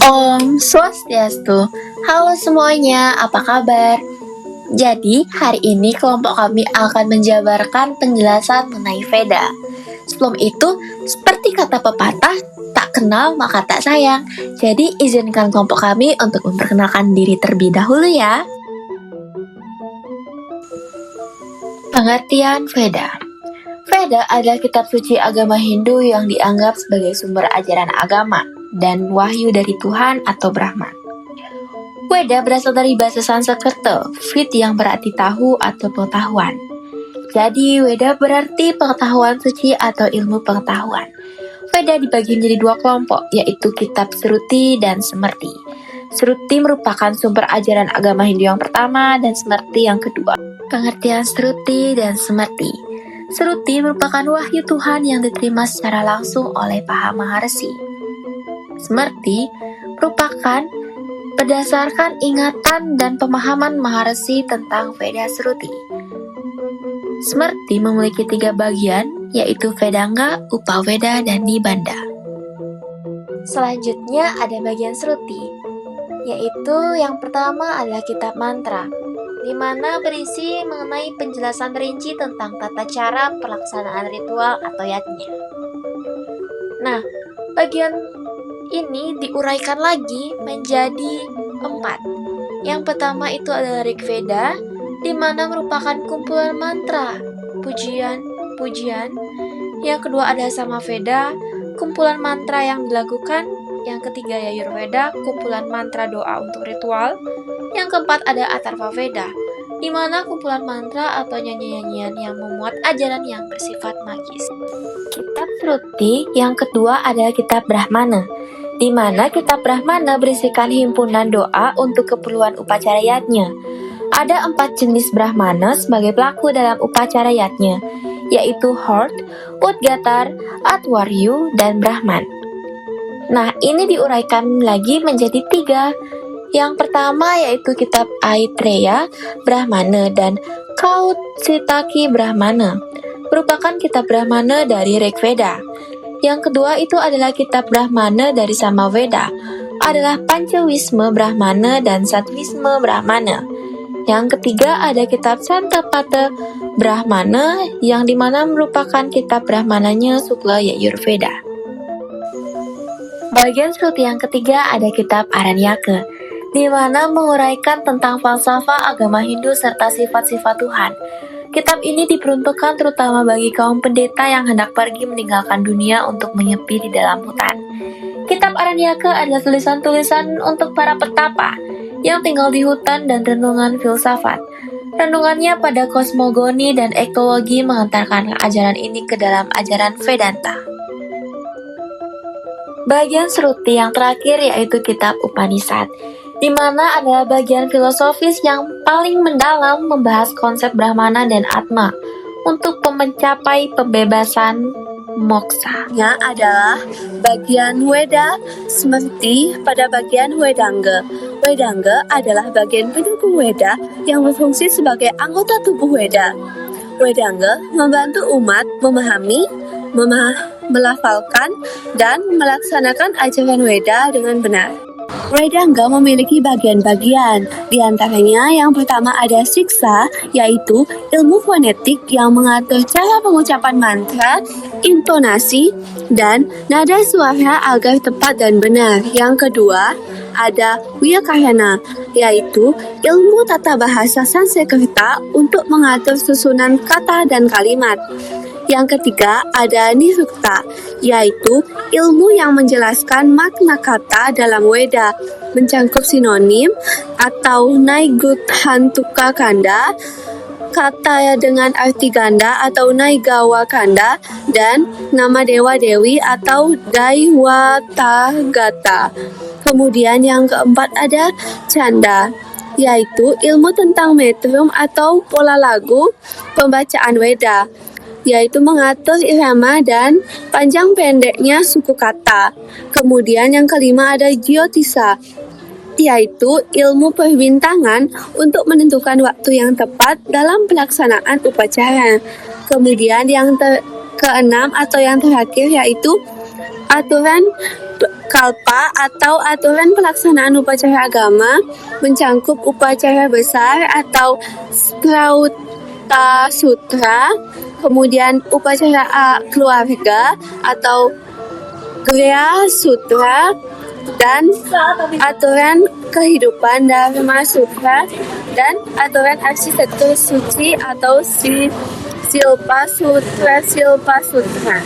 Om Swastiastu. Halo semuanya, apa kabar? Jadi, hari ini kelompok kami akan menjabarkan penjelasan mengenai Veda. Sebelum itu, seperti kata pepatah, tak kenal maka tak sayang. Jadi, izinkan kelompok kami untuk memperkenalkan diri terlebih dahulu ya. Pengertian Veda. Veda adalah kitab suci agama Hindu yang dianggap sebagai sumber ajaran agama dan wahyu dari Tuhan atau Brahman. Veda berasal dari bahasa Sanskerta, Vid yang berarti tahu atau pengetahuan. Jadi, Veda berarti pengetahuan suci atau ilmu pengetahuan. Veda dibagi menjadi dua kelompok, yaitu kitab Sruti dan Smrti. Sruti merupakan sumber ajaran agama Hindu yang pertama dan Smrti yang kedua. Pengertian Sruti dan Smrti. Sruti merupakan wahyu Tuhan yang diterima secara langsung oleh para maharsi. Smrti merupakan berdasarkan ingatan dan pemahaman maharsi tentang Veda Sruti. Smrti memiliki 3 bagian, yaitu Vedanga, Upaveda, dan Nibanda. Selanjutnya ada bagian Sruti, yaitu yang pertama adalah kitab mantra, di mana berisi mengenai penjelasan rinci tentang tata cara pelaksanaan ritual atau yatnya. Nah, bagian ini diuraikan lagi menjadi 4. Yang pertama itu adalah Rigveda, di mana merupakan kumpulan mantra, pujian. Yang kedua ada Samaveda, kumpulan mantra yang dilakukan. Yang ketiga Yajurveda, kumpulan mantra doa untuk ritual. Yang keempat ada Atharvaveda, di mana kumpulan mantra atau nyanyian yang memuat ajaran yang bersifat magis. Kitab Sruti yang kedua adalah kitab Brahmana, di mana kitab Brahmana berisikan himpunan doa untuk keperluan upacara yatnya. Ada 4 jenis Brahmana sebagai pelaku dalam upacara yatnya, yaitu Hort, Udgatar, Atwaryu, dan Brahman. Nah, ini diuraikan lagi menjadi 3. Yang pertama yaitu kitab Aitreya Brahmana dan Kautsitaki Brahmana, merupakan kitab Brahmana dari Rigveda. Yang kedua itu adalah kitab Brahmana dari Samaveda, adalah Pancawisma Brahmana dan Satwisma Brahmana. Yang ketiga ada kitab Santapata Brahmana, yang dimana merupakan kitab Brahmananya Sukla Yajurveda. Bagian Sruti yang ketiga ada kitab Aranyaka, di mana menguraikan tentang falsafah agama Hindu serta sifat-sifat Tuhan. Kitab ini diperuntukkan terutama bagi kaum pendeta yang hendak pergi meninggalkan dunia untuk menyepi di dalam hutan. Kitab Aranyaka adalah tulisan-tulisan untuk para petapa yang tinggal di hutan dan renungan filsafat. Renungannya pada kosmogoni dan ekologi mengantarkan ajaran ini ke dalam ajaran Vedanta. Bagian Sruti yang terakhir yaitu kitab Upanishad, di mana adalah bagian filosofis yang paling mendalam membahas konsep Brahmana dan Atma untuk mencapai pembebasan moksa. Yang adalah bagian Veda, Smrti pada bagian Vedanga. Vedanga adalah bagian pendukung Veda yang berfungsi sebagai anggota tubuh Veda. Vedanga membantu umat memahami, melafalkan, dan melaksanakan ajaran Veda dengan benar. Vedanga memiliki bagian-bagian, di antaranya yang pertama ada Siksa, yaitu ilmu fonetik yang mengatur cara pengucapan mantra, intonasi, dan nada suara agar tepat dan benar. Yang kedua ada Vyakayana, yaitu ilmu tata bahasa Sanskerta untuk mengatur susunan kata dan kalimat. Yang ketiga ada Nirukta, yaitu ilmu yang menjelaskan makna kata dalam Veda, mencangkup sinonim atau Naiguthantuka Kanda, kata dengan arti ganda atau Naigawa Kanda, dan nama dewa-dewi atau Daiwatagata. Kemudian yang keempat ada Chanda, yaitu ilmu tentang metrum atau pola lagu pembacaan Veda, yaitu mengatur irama dan panjang pendeknya suku kata. Kemudian yang kelima ada Jyotisa, yaitu ilmu perbintangan untuk menentukan waktu yang tepat dalam pelaksanaan upacara. Kemudian yang keenam atau yang terakhir yaitu aturan Kalpa atau aturan pelaksanaan upacara agama mencangkup upacara besar atau Srauta Sutra, kemudian upacara keluarga atau Gria Sutra, dan aturan kehidupan Dharma Sutra, dan aturan arsitektur suci atau Silpa Sutra.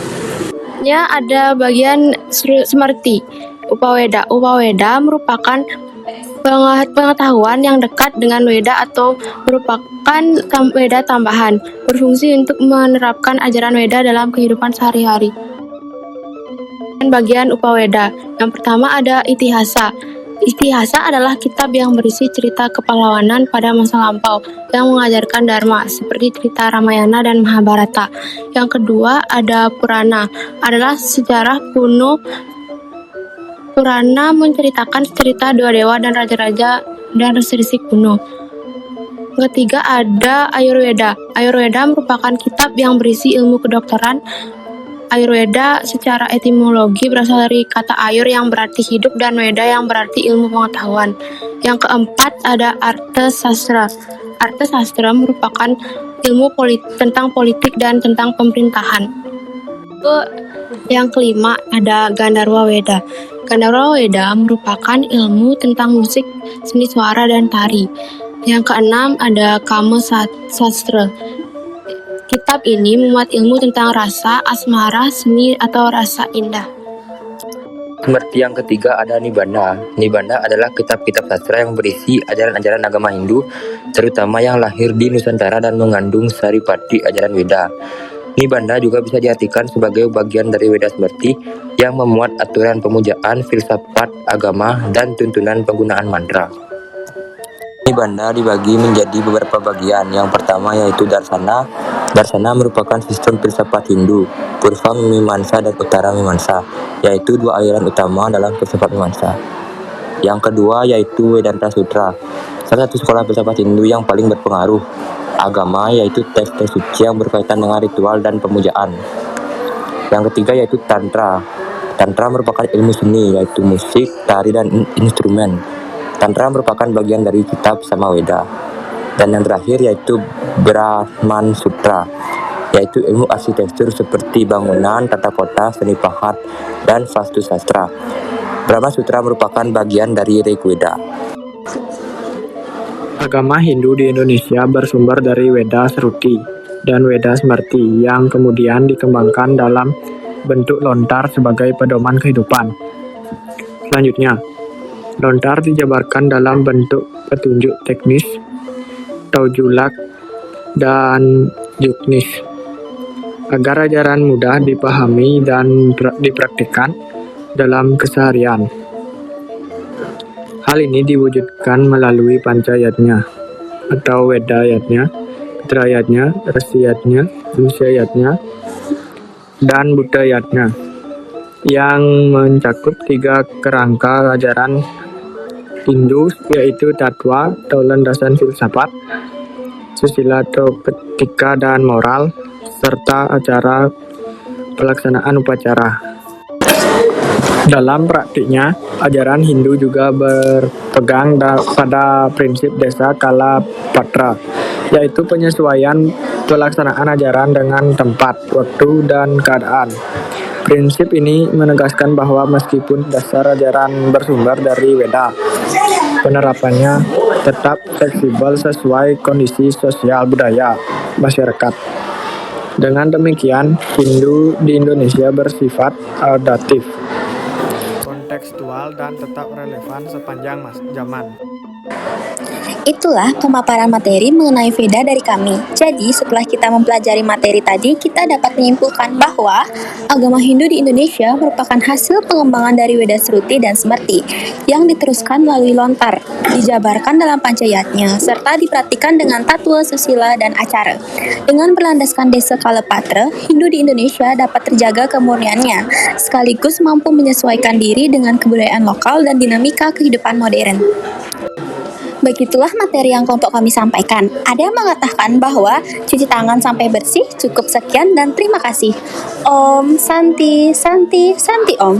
Ada bagian Smerti, Upaweda. Upaweda merupakan pengetahuan yang dekat dengan Weda atau merupakan Weda tambahan, berfungsi untuk menerapkan ajaran Weda dalam kehidupan sehari-hari. Bagian Upaweda, yang pertama ada Itihasa. Itihasa adalah kitab yang berisi cerita kepahlawanan pada masa lampau yang mengajarkan Dharma, seperti cerita Ramayana dan Mahabharata. Yang kedua ada Purana, adalah sejarah kuno. Purana menceritakan cerita dua dewa dan raja-raja dan resi-resi kuno. Ketiga ada Ayurveda. Ayurveda merupakan kitab yang berisi ilmu kedokteran. Ayurveda secara etimologi berasal dari kata ayur yang berarti hidup dan Weda yang berarti ilmu pengetahuan. Yang keempat ada Arthasastra. Arthasastra merupakan ilmu tentang politik dan tentang pemerintahan. Yang kelima ada Gandharva Weda. Gandharva Weda merupakan ilmu tentang musik, seni suara, dan tari. Yang keenam ada Kama Sastra. Kitab ini memuat ilmu tentang rasa, asmara, seni, atau rasa indah. Seperti yang ketiga ada Nibanda. Nibanda adalah kitab-kitab sastra yang berisi ajaran-ajaran agama Hindu, terutama yang lahir di Nusantara dan mengandung saripati ajaran Weda. Nibanda juga bisa diartikan sebagai bagian dari Weda Smrti yang memuat aturan pemujaan, filsafat, agama, dan tuntunan penggunaan mantra. Nibanda dibagi menjadi beberapa bagian. Yang pertama yaitu Darsana. Darsana merupakan sistem filsafat Hindu, Purva Mimamsa dan Uttara Mimamsa, yaitu dua aliran utama dalam filsafat Mimamsa. Yang kedua yaitu Vedanta Sutra, salah satu sekolah filsafat Hindu yang paling berpengaruh agama, yaitu teks-teks suci yang berkaitan dengan ritual dan pemujaan. Yang ketiga yaitu Tantra. Tantra merupakan ilmu seni, yaitu musik, tari, dan instrumen. Tantra merupakan bagian dari kitab Samaveda. Dan yang terakhir yaitu Brahman Sutra, yaitu ilmu arsitektur seperti bangunan, tata kota, seni pahat, dan Vastu Sastra. Brahma Sutra merupakan bagian dari Rigveda. Agama Hindu di Indonesia bersumber dari Weda Sruti dan Weda Smrti yang kemudian dikembangkan dalam bentuk lontar sebagai pedoman kehidupan. Selanjutnya, lontar dijabarkan dalam bentuk petunjuk teknis, taujulak, dan yuknis, agar ajaran mudah dipahami dan dipraktikkan dalam keseharian. Hal ini diwujudkan melalui pancayatnya atau Vedayatnya, Trayatnya, Rasiyatnya, Wisyayatnya, dan Buddhayatnya, yang mencakup tiga kerangka ajaran Hindu, yaitu tatwa atau landasan filsafat, susila atau etika dan moral, serta acara pelaksanaan upacara. Dalam praktiknya, ajaran Hindu juga berpegang pada prinsip desa kala patra, yaitu penyesuaian pelaksanaan ajaran dengan tempat, waktu, dan keadaan. Prinsip ini menegaskan bahwa meskipun dasar ajaran bersumber dari Weda, penerapannya tetap fleksibel sesuai kondisi sosial budaya masyarakat. Dengan demikian, Hindu di Indonesia bersifat adaptif, kontekstual, dan tetap relevan sepanjang zaman. Itulah pemaparan materi mengenai Veda dari kami. Jadi, setelah kita mempelajari materi tadi, kita dapat menyimpulkan bahwa agama Hindu di Indonesia merupakan hasil pengembangan dari Weda Sruti dan Smrti yang diteruskan melalui lontar, dijabarkan dalam pancayatnya, serta diperhatikan dengan tatwa, susila, dan acara. Dengan berlandaskan desa Kalapatra, Hindu di Indonesia dapat terjaga kemurniannya, sekaligus mampu menyesuaikan diri dengan kebudayaan lokal dan dinamika kehidupan modern. Begitulah materi yang kelompok kami sampaikan. Ada yang mengatakan bahwa cuci tangan sampai bersih, cukup sekian dan terima kasih. Om Santi Santi Santi Om.